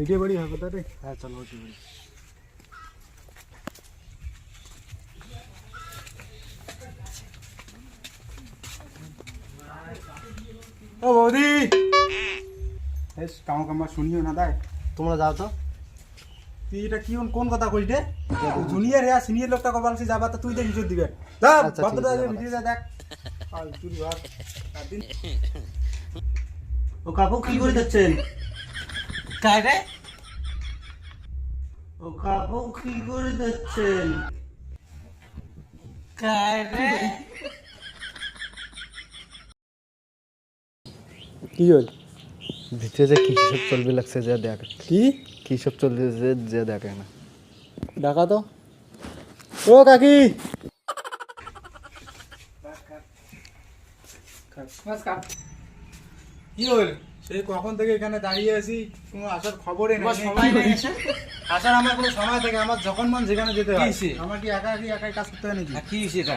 এটাই বাড়ি হবে তাই? হ্যাঁ চলো ওইটাই বাড়ি। ও বৌদি, বেশ কাম কামা শুনিও না তাই তোমরা যাও তো। তুই এটা কি কোন কথা কইস রে? জুনিয়র হ্যাঁ সিনিয়র লোকটা কবার সে যাবা তো তুই দেখ হিসেব দিবে। যা আচ্ছা, ঠিক বাদটা আছে, ভিডিওটা দেখ। আর চুরি বাস দিন ও কাকু কি করে যাচ্ছেন? কাই রে? ও কাকু কি করে যাচ্ছেন? কাই রে? কি হল? ভিতরে যে কি সব চলবে লাগছে যে দেখ, কি সব চলছে যে দেখে না। ডাকা তো। ও কাকি, কি হল? সেই কখন থেকে এখানে দাঁড়িয়ে আছি, কোনো আসার খবরই নেই। সময় নেই এসে? আসার আমার কোনো সময় থাকে, আমার যখন মন যেখানে যেতে হয়। কিসে? আমার কি একাই কাজ করতে হয় নাকি? কি সেটা?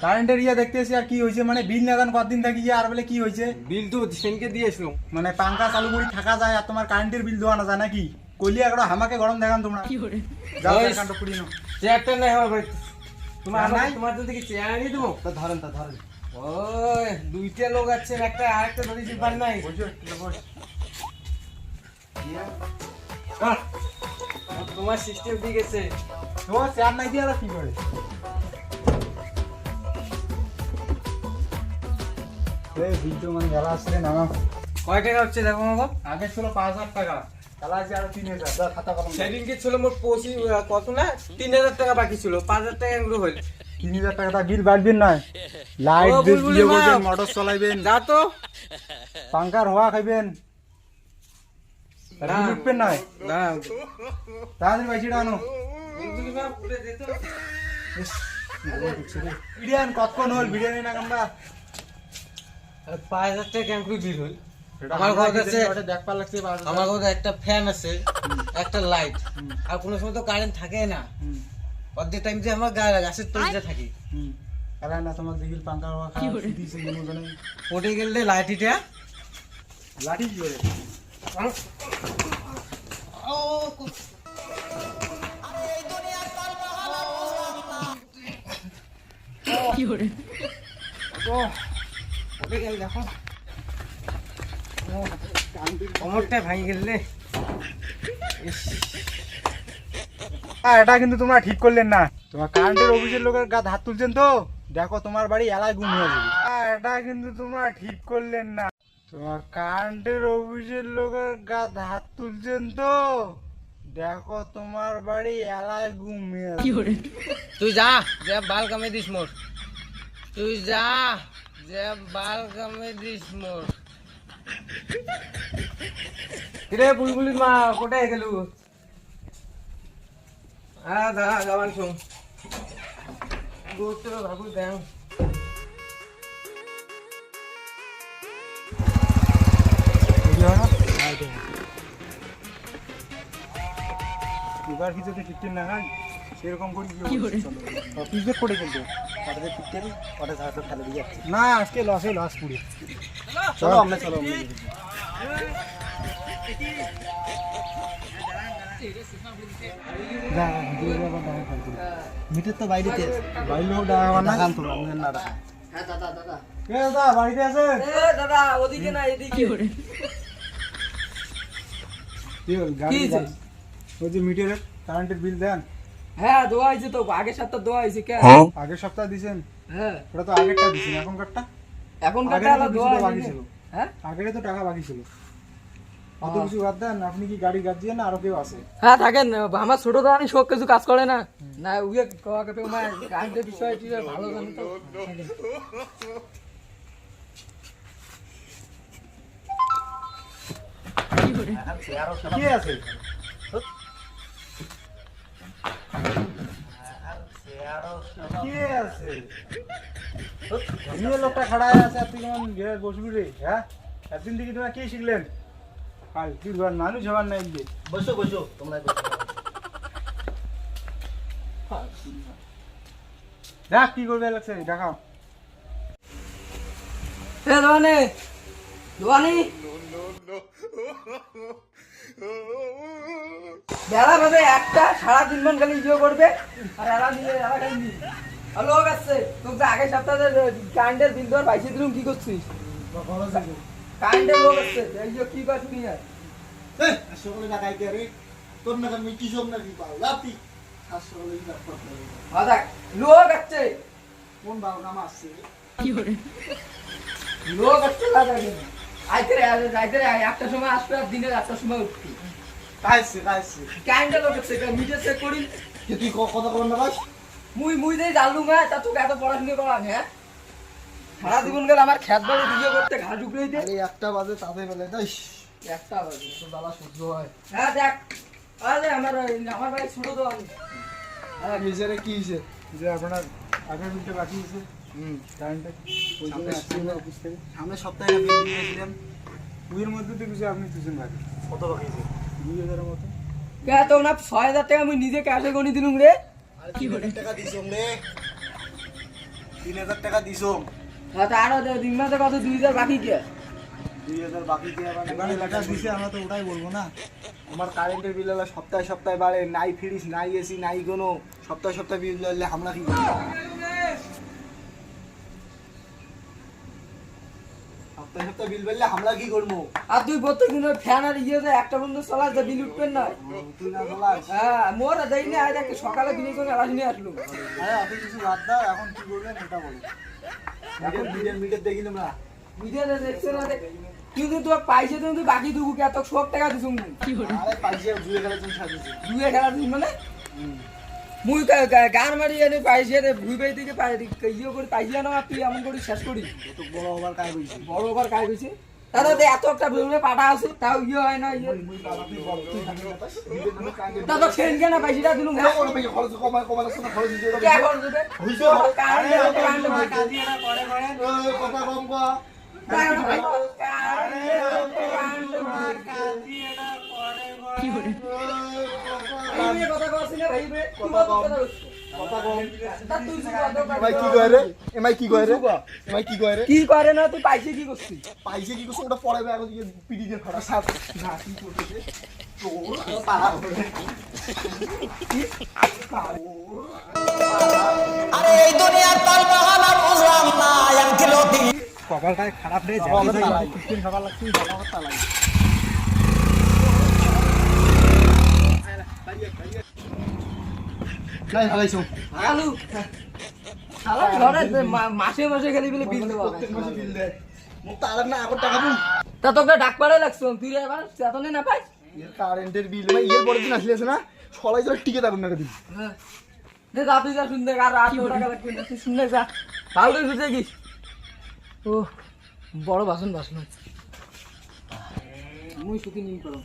কারেন্টের ইয়া দেখতেছি আর কি হয়েছে, মানে বিল না জান কতদিন থাকি আর বলে কি হয়েছে, বিল তো সেনকে দিয়েছিল। মানে পাঙ্খা চালু করে থাকা যায় আর তোমার কারেন্টের বিল দেওয়া না যায় নাকি? কইলি একটা হামাকে গরম দেখান তোমরা। যাও ওই- কারেন্ট পুরি নাও। চেয়ারটা নাই হবে ভাই। তোমার চেয়ার নাই? তোমার জন্য কি চেয়ার আনি দেবো? তা ধরেন তা ধরেন। ওই দুইটা লোক আছে, একটা আরেকটা ধরেছি পার নাই। বসো, বস। তোমার সিস্টেম ঠিক আছে। তোমার চেয়ার নাই দিয়ে আর কি করে? এই বিল মানে গেলা আসছে নামা। কয় টাকা হচ্ছে দেখো আমাকে? আগে ছিল 5,000 টাকা, তাহলে আছে আরো 3,000। যা খাতা কলম দাও। সেদিনকে ছিল মোট কত না 3,000 টাকা বাকি ছিল, 5,000 টাকা এগুলো হইল। 3,000 টাকা তা বিল বাড়বেন না, লাইট ও, বিল বুলবুলি দিয়ে মা। করবেন, মোটর চালাইবেন, যা তো। পাঙ্খার হাওয়া খাইবেন, না। উঠবেন না। না তাড়াতাড়ি পয়সাটা আনো। বুলবুলি মা উঠে যেত। বিরিয়ান কতক্ষণ হল, বিরিয়ানি না কামড়া? 5,000 টাকা কেমন বিল হইল? সেটা আমার আমরা ঘর কাছে যেদিন ওটা দেখবার লাগছে 5,000 আমার ঘরে একটা ফ্যান আছে, একটা লাইট, আর কোনো সময় তো কারেন্ট থাকে না। হুম, অর্ধেক টাইম যে আমার গাছের তলিতে থাকি। হুম। তাহলে না তোমার দেখিল পাঙ্খার হাওয়া খাওয়া দিয়েছে কোনো জানে ওটে গেলে লাইটিটা লাঠি কি করে? ওটে গেলে দেখো কোমরটা ভাঙি গেলে। এটা কিন্তু তোমরা ঠিক করলেন না, তোমার কারেন্টের অফিসের লোকের গায়ে হাত তুলছেন তো, দেখো তোমার বাড়ি এলাকায় গুম হয়ে যাবে। এটা কিন্তু তোমরা ঠিক করলেন না, তোমার কারেন্টের অফিসের লোকের গায়ে হাত তুলছেন তো, দেখো তোমার বাড়ি এলাকায় গুম হয়ে যাবে। তুই যা যা বাল কামে দিস মোর, তুই যা যা বাল কামে দিস মোর। কিরে বুলবুলি মা কোথায় গেল? হ্যাঁ দাঁড়া গাবান শুন গুরুত্ব ভাবু দেন। এবার কিছু তো ফিফটিন না খাই সেরকম করি পিজেট করে কিন্তু ওটাতে ফিফটেন, ওটা ঝাড় তো ফেলে দিয়ে যাচ্ছে। না, আজকে লস পুড়ে। চলো আমরা চলো আমরা মিটার তো বাইরেতে আছে। বাইরে লোক ডাকা না দেখান তো আপনার না দেখান। হ্যাঁ দাদা দাদা। কে দাদা বাড়িতে আছে? দাদা ওদিকে না এদিকে। কি হল গাড়ি কি হয়েছে? ওই যে মিটারের কারেন্টের বিল দেন, হ্যাঁ দোয়া হয়েছে তো, আগের সপ্তাহ দোয়া হয়েছে কে? আগের সপ্তাহ দিছেন, হ্যাঁ ওটা তো আগেরটা দিছেন, এখনকারটা এখন আগের কাটা তো কিছু দোয়া তো বাকি হয়েছে। ছিল, হ্যাঁ আগের তো টাকা বাকি ছিল। অত কিছু বাদ দেন, আপনি কি গাড়ি গাছ দিয়ে না আরো কেউ আছে? হ্যাঁ থাকেন, আমার ছোট দাঁড়ানি সব কিছু কাজ করে না না উইয়ে কাকে তো আমার কারেন্টের বিষয় টিষয় ভালো জানি তো। কি আছে? কি আছে? নিয়ে লোকটা খাড়ায় আছে, আপনি কেমন ঘেরে বসবি রে? হ্যাঁ, একদিন থেকে তোমরা কি শিখলেন? কাল কি ঘর মানুষ হবার নাই যে। বসো বসো তোমরা বসো। দেখ কি করবে লাগছে, দেখাও। এ দোয়ানে দোয়ানি বেলা ভাবে একটা সারা দিন মান খালি ইয়ে করবে আর এরা নিয়ে এরা খালি নিয়ে আর লোক আসছে তোকে যে আগের সপ্তাহে কারেন্টের বিল দেওয়ার পাইছে দিলুম কি করছিস কারেন্টের লোক আসছে এই যে কি করছিস তুই আর সকালে ডাকাইতে রে তোর না আমি কি সব না কি পাও লাতি আর সকালে কি ব্যাপার হ্যাঁ দেখ লোক আসছে কোন বাবু নাম আসছে লোক আসছে লাগা কিন্তু আইতে রে একটা সময় আসবে আর দিনের একটা সময় উঠবি কাইছে কারেন্টের লোক আসছে মিটার চেক করি কি তুই কথা বল না ভাই মুই যে জানলুম হ্যাঁ তা তোকে এত পড়াশোনা করা হ্যাঁ সারা জীবন গেল আমার খেত বাড়ি দিয়ে করতে ঘাস উপরে দিতে আরে একটা বাজে তাতে বেলে দাইস একটা বাজে তো বালা সহ্য হয় হ্যাঁ দেখ আরে আমার ভাই ছোট তো আমি হ্যাঁ নিজেরে কি হইছে যে আপনার আগের বিলটা বাকি আছে কারেন্টে ওই জন্য আসছি না অফিস থেকে। সামনে সপ্তাহে বিল দিয়েছিলাম ওইয়ের মধ্যে তো কিছু আপনি তুলছেন বাকি কত বাকি আছে 2000-এর মতো। কে তো না 6000 টাকা আমি নিজে ক্যাশে গনি দিলুম রে আরে 3000 টাকা দিছম রে 3000 টাকা দিছম হ্যাঁ তা আরো দিন মাসে কত 2000 বাকি কে 2000 বাকি দিয়ে আবার টাকা দিছে আমরা তো ওটাই বলবো না আমার কারেন্টের বিল হলো সপ্তাহে বাড়ে নাই ফ্রিজ নাই এসি নাই কোনো সপ্তাহে বিল হলে আমরা কি করব সপ্তাহে বিল বললে আমরা কি করবো আর তুই প্রত্যেকদিন ফ্যান আর ইয়ে যে একটা বন্ধু চালাস যে বিল উঠবেন না তুই না বলাস হ্যাঁ মোর দেই না আজ একটা সকালে বিল করে আলাস নিয়ে আসলো আরে আপনি কিছু বাদ দাও এখন কি করবেন এটা বলো এখন মিটার দেখিলাম না মিডিয়াতে দেখছে না কিন্তু তুই পাইছে তুই বাকি দুগু কে তো 100 টাকা দিছুম আরে পাইছে জুয়ে গেলে তুমি সাজিয়েছি দুয়ে খেলা দিন মানে মুই গান মারি এনে পাইছে রে ভুই বাই দিকে পাই ইয়ে করে পাইছিলা না তুই এমন করে শেষ করি তো বড় হবার কাজ হইছে বড় ওভার কাজ হইছে দাদা দে এত একটা বেরুনে পাঠা আছে তাও ইয়ে হয় না ইয়ে মুই বাবা তুই বল তুই জানি না তাই নিজের নামে কাজ দাদা খেল কেনা পাইছিলা দিলুম হ্যাঁ কোন ভাই খরচ কমায় না খরচ দিতে কে কর দেবে হইছে কারেন্ট কাজী এটা করে করে কথা কম কো কাজী এটা করে করে কথা কইছিস না ভাই বে কথা কম। কথা কম তা তুই এমাই কি কয় রে এমাই কি কয় রে এমাই কি কয় রে কি করে না তুই পাইছে কি করছিস পাইছে কি করছ ওটা পরে এখন দিয়ে পিডি দিয়ে ফাটা সাপ না কি করতেছে তোর পাড়া ধরে কপালটাই খারাপ রে সবার লাগছে তালাই নাই হালাইছো আলু শালা ঘরে মাসে মাসে খালি বলে বিল দেওয়া প্রত্যেক মাসে বিল দেয় মুখ তো আলাদা না এখন টাকা দিন তা তোকে ডাক পাড়াই লাগছো তুই এবার চেতনে না পাই এর কারেন্টের বিল মানে এর পরের দিন আসলে আছে না সবাই ধরে টিকে থাকুন না দিন দে যা তুই যা শুনতে আর 8 টাকা লাগবে না তুই শুনে যা ভালো করে শুতে গিস ও বড় বাসন মুই শুতে নিয়ে করো